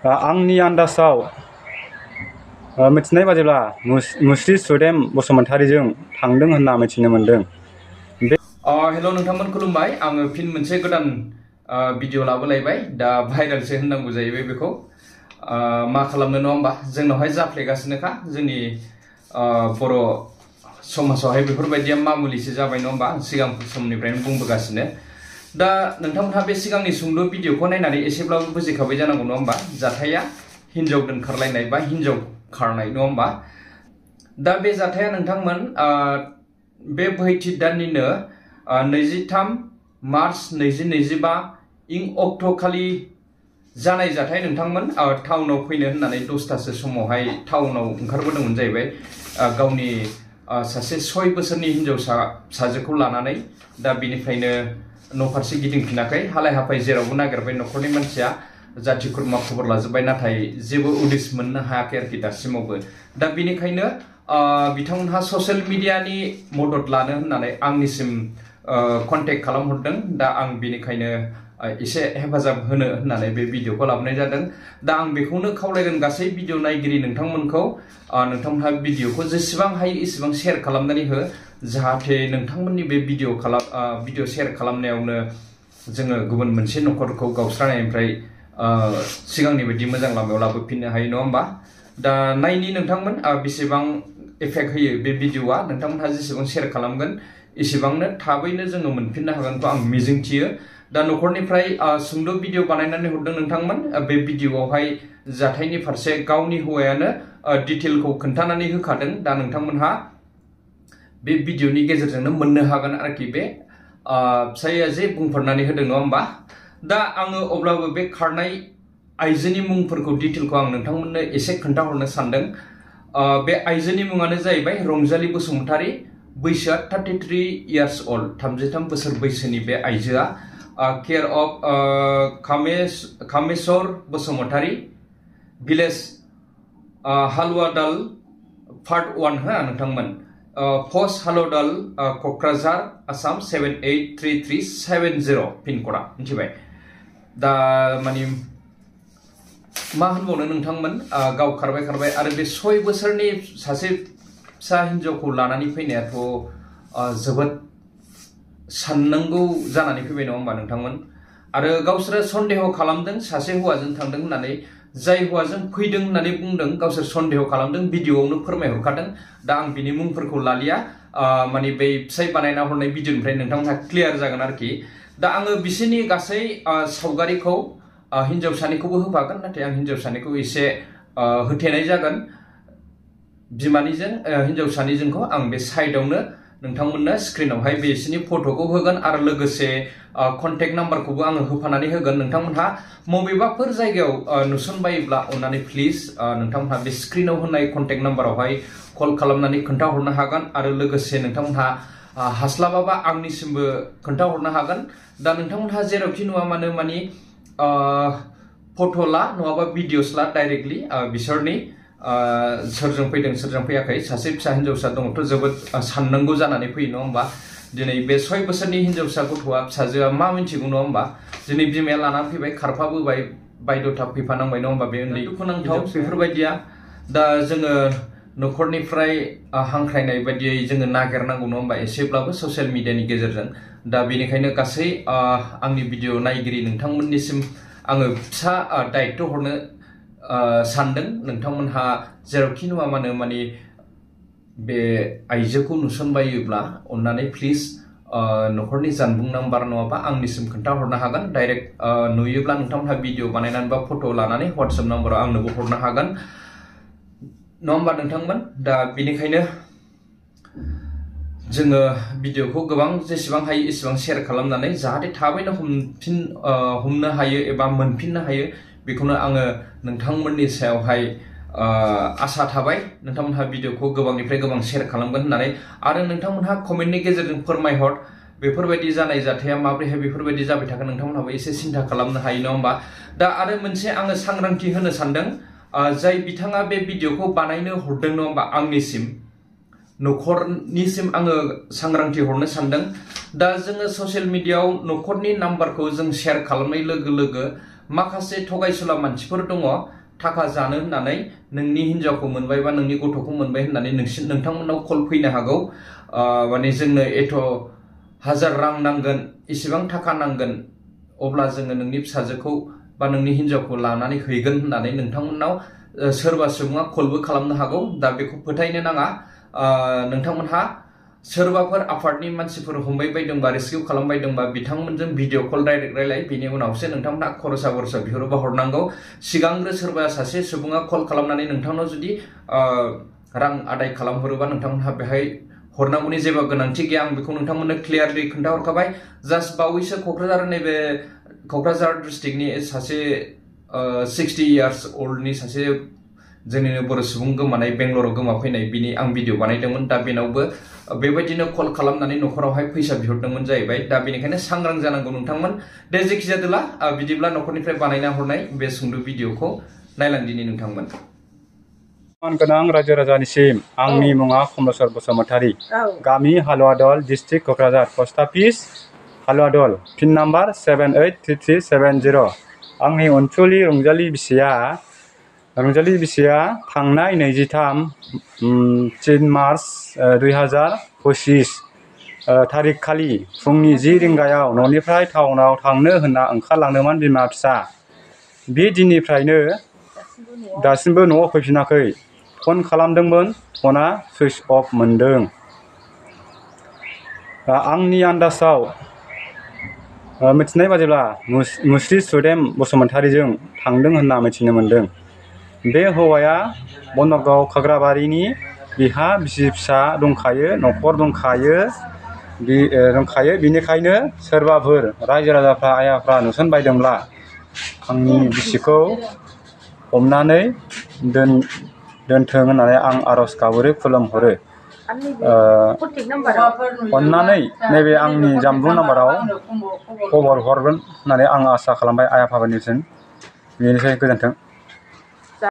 आंनि आन्दाजाव मिथिनाय बादिब्ला मुस्रि सुदेम बसुमतारीजों थांदों होनना मिथिनो मोनदों। हेल' नोंथांमोन खुलुमबाय। आङो फिन मोनसे गोदान भिडिअ लाबोलायबाय। दा भाइरेलसो होननांगौ जाहैबाय बेखौ। मा खालामनो नङा होमबा, जोंनावहाय जाफ्लेगासिनोखा जोंनि बर' समाजावहाय बेफोरबायदिया मामुलिसो जाबाय नङा होमबा, सिगां समनिफ्रायनो बुंबोगासिनो। दा नोंथांमोनहा बे सिगांनि सुंद' भिडिअखौ नायनानै एसेब्लाबो बुजिखाबाय जानांगौ नङा होमबा, जाथाया हिन्जाव दोनखारलायनाय बा हिन्जाव खारनाय नङा होमबा। दा बे जाथाया नोंथांमोन बे बोहैथि दाननिनो 23 मार्च 2025 इं अक्ट'खालि जानाय जाथाय नोंथांमोन। टाउनाव फैनो होननानै 10थासो समावहाय टाउनाव ओंखारबोदोंमोन जाहैबाय गावनि सासे 6 बोसोरनि हिन्जावसा फिसाजोखौ लानानै। दा बिनिफ्रायनो न'फारसे गिदिंफिनाखै, हालाय हाफाय जेरावबो नागिरबाय न'खरनि मानसिया, जाथि खुरमा खबर लाजोब्बाय, नाथाय जेबो उदिस मोननो हायाखै आरोखि दासिमावबो। दा बिनिखायनो बिथांमोनहा ससियेल मिडियानि मदद लानो होननानै आंनिसिम कन्टेक्ट खालामहरदों। दा आं बिनिखायनो एसे हेफाजाब होनो होननानै बे भिडिअखौ लाबोनाय जादों। दा आं बेखौनो खावलायगोन गासै भिडिअ नायगिरि नोंथांमोनखौ, नोंथांमोनहा भिडिअखौ जेसेबां हायो एसेबां शेयार खालामनानै हो, जाहाथे नोंथांमोननि बे भिडिअ शेयार खालामनायावनो जोङो गुबुन मोनसे न'खरखौ गावस्रानायनिफ्राय सिगांनि बायदि मोजां लामायाव लाबोफिननो हायो नङा होमबा। दा नायनि नोंथांमोन बेसेबां इफेक्ट होयो बे भिडिअआ। नोंथांमोनहा जेसेबां शेयार खालामगोन एसेबांनो थाबैनो जोङो मोनफिननो हागोनखौ आं मिजिंथियो। दा न'खरनिफ्राय सुंद' भिडिअ बानायनानै हरदों नोंथांमोन। बे भिडिअआवहाय जाथायनि फारसे गावनि हौवायानो डिटेलखौ खोन्थानानै होखादों। दा नोंथांमोनहा बे भिडिअनि गेजेरजोंनो मोननो हागोन आरोखि बे फिसाइया जे बुंफोरनानै होदों नङा होमबा। दा आङो अब्लाबो बे खारनाय आइजोनि मुंफोरखौ डिटेलखौ आं नोंथांमोननो एसे खोन्थाहरनो सानदों। बे आइजोनि मुङानो जाहैबाय रंजालि बसुमतारी, बैसोआ 33 इयार्स अल्ड, 33 बोसोर बैसोनि बे आइजोआ। Care of Kameswar Basumatary, village Haluwadal part 1 हा नोंथांमोन, पस्ट हालुवादाल क'क्राझार आसाम 783370 पिनक'डा, मिथिबाय। दा मानि मा होनबावनो नोंथांमोन, गाव खारबाय आरो बे 6 बोसोरनि सासे फिसा हिन्जावखौ लानानै फैनायाथ' जोबोद साननांगौ जानानै फैबाय नङा होमबा नोंथांमोन। आरो गावसोरो सन्देह खालामदों सासे हौवाजों थांदों होननानै, जाय हौवाजों फैदों होननानै बुंदों गावसोर सन्देह खालामदों, भिडिअआवनो फोरमायहरखादों। दा आं बिनि मुंफोरखौ लालिया, माने बै फिसाइ बानायना हरनाय भिडिअनिफ्राय नोंथांमोनहा क्लियार जागोन आरोखि। दा आङो बिसोरनि गासै सावगारिखौ हिन्जावसानिखौबो होफागोन, नाथाय आं हिन्जावसानिखौ एसे होथेनाय जागोन। बिमानिजों हिन्जावसानिजोंखौ आं बे साइडआवनो नोंथांमोननो स्क्रिनावहाय बिसोरनि फट'खौ होगोन आरो लोगोसे कन्टेक्ट नाम्बारखौबो आङो होफानानै होगोन। नोंथांमोनहा बबेबाफोर जायगायाव नुसनबायोब्ला अननानै प्लिज नोंथांमोनहा बे स्क्रिनाव होनाय कन्टेक्ट नाम्बारावहाय कल खालामनानै खोन्थाहरनो हागोन आरो लोगोसे नोंथांमोनहा हास्लाबाबा आंनिसिमबो खोन्थाहरनो हागोन। दा नोंथांमोनहा जेरावखि नुवा मानो मानि फट' ला नङाबा भिडिअस ला डाइरेक्टलि बिसोरनि सोरजों फैदों सोरजों फैयाखै। सासे फिसा हिन्जावसा दङथ' जोबोद साननांगौ जानानै फैयो नङा होमबा। दिनै बे 6 बोसोरनि हिन्जावसा गथ'आ फिसाजोआ मा मिन्थिगौ नङा होमबा। दिनै बिमाया लानानै फैबाय, खारफाबोबाय, बायद'था फैफानांबाय नङा होमबा। बे उन्दै दुखुनांथाव बेफोरबायदिया। दा जोङो न'खरनिफ्राय हांख्रायनाय बायदियै जोङो नागिरनांगौ नङा होमबा, एसेब्लाबो ससियेल मिडियानि गेजेरजों। दा बेनिखायनो गासै आंनि भिडिअ नायगिरि नोंथांमोननिसिम आङो फिसा दायित्व हरनो सानदों। नोंथांमोनहा जेरावखि नुवा मानो मानि बे आइजोखौ नुसनबायोब्ला अननानै प्लिज न'खरनि जानबुं नाम्बार नङाबा आंनिसिम खोन्थाहरनो हागोन। डाइरेक्ट नुयोब्ला नोंथांमोनहा भिडिअ बानायनानै बा फट' लानानै WhatsApp नाम्बाराव आंनोबो हरनो हागोन नङा होमबा नोंथांमोन। दा बेनिखायनो जोङो भिडिअखौ गोबां जेसेबां हायो एसेबां शेयार खालामनानै जाहाथे थाबैनो हमनो हायो एबा मोनफिननो हायो, बेखौनो आङो नोंथांमोननि सायावहाय आसा थाबाय। नोंथांमोनहा भिडिअखौ गोबांनिफ्राय गोबां शेयार खालामगोन होननानै आरो नोंथांमोनहा कमेन्टनि गेजेरजों फोरमायहर बेफोरबायदि जानाय जाथाया माब्रैहाय बेफोरबायदि जाबाय थागोन। नोंथांमोनहाबो एसे सिन्था खालामनो हायो नङा होमबा। दा आरो मोनसे आङो सांग्रांथि होनो सानदों, जाय बिथाङा बे भिडिअखौ बानायनो हरदों नङा होमबा, आंनिसिम न'खरनिसिम आङो सांग्रांथि हरनो सानदों। दा जोङो ससियेल मिडियाआव न'खरनि नाम्बारखौ जों शेयार खालामनाय लोगो लोगो माखासे थगायसुला मानसिफोर दङ थाखा जानो होननानै नोंनि हिनजावखौ मोनबाय बा नोंनि गथ'खौ मोनबाय होननानै नोंथांमोननाव कल फैनो हागौ माने जोंनो एथ' हाजार रां नांगोन इसेबां थाखा नांगोन अब्ला जोङो नोंनि फिसाजोखौ बा नोंनि हिनजावखौ लानानै हैगोन होननानै नोंथांमोननाव सोरबा सुबुङा कलबो खालामनो हागौ दा बेखौ फोथायनो नाङा नोंथांमोनहा सोरबाफोर आफादनि मानसिफोर हमबाय बायदोंबा रेस्किउ खालामबायदोंबा बिथांमोनजों भिडिअ कल डाइरेक्ट रायलाय बिनि उनावसो नोंथांमोनहा खरसा बिहरोबा हरनांगौ सिगांग्रो सोरबा सासे सुबुङा कल खालामनानै नोंथांनाव जुदि रां आदाय खालामहरोबा नोंथांमोनहा बेहाय हरनांगौनि जेबो गोनांथि गैया आं बेखौ नोंथांमोननो क्लियारलि खोन्थाहरखाबाय जास्ट बावैसो क'क्राझार डिस्ट्रिक्टनि सासे 60 इयार्स ओल्डनि सासे जोंनिनो बर' सुबुं गोमानाय बेंगलराव गोमाफैनाय बिनि आं भिडिअ बानायदोंमोन दा बेनावबो बेबायदिनो कल खालामनानै न'खरावहाय फैसा बिहरदोंमोन जाहैबाय दा बेनिखायनो सांग्रां जानांगौ नोंथांमोन दे जेखि जादोला बिदिब्ला न'खरनिफ्राय बानायना हरनाय बे सुंद' भिडिअखौ नायलांदिनि नोंथांमोन गोनां रायजो राजानिसिम आंनि मुङा कमलेश्वर बसुमतारी गामि Haluwadal district Kokrajhar post office Haluwadal pin number 783370 आंनि अनसुलि रंजालि बिसिया थांनाय 23 मार्च 2025 थारिख खालि फुंनि 10 रिंगायाव न'निफ्राय टाउनाव थांनो होनना ओंखारलांदोंमोन बिमा फिसा बे दिननिफ्रायनो दासिमबो न'आव फैफिनाखै फन खालामदोंमोन फना सुइच अफ मोनदों आंनि आन्दाजाव मिथिनाय बादिब्ला मुस्रि सुदेम बसुमतारीजों थांदों होनना मिथिनो मोनदों बे हौवाया बनगाव खाग्राबारिनि बिहा बिसि फिसा दंखायो न'खर दंखायो बिनिखायनो सोरबाफोर रायजो राजाफ्रा आइयाफ्रा नुसनबायदोंब्ला आंनि बिसिखौ हमनानै दोनथों होननानै आं आर'ज गाबहरो खुलुमहरो अन्नानै नैबे आंनि जानबुं नाम्बाराव खबर हरगोन होननानै आं आसा खालामबाय आइ आफाफोरनिसिम बेनोसै गोजोन्थों।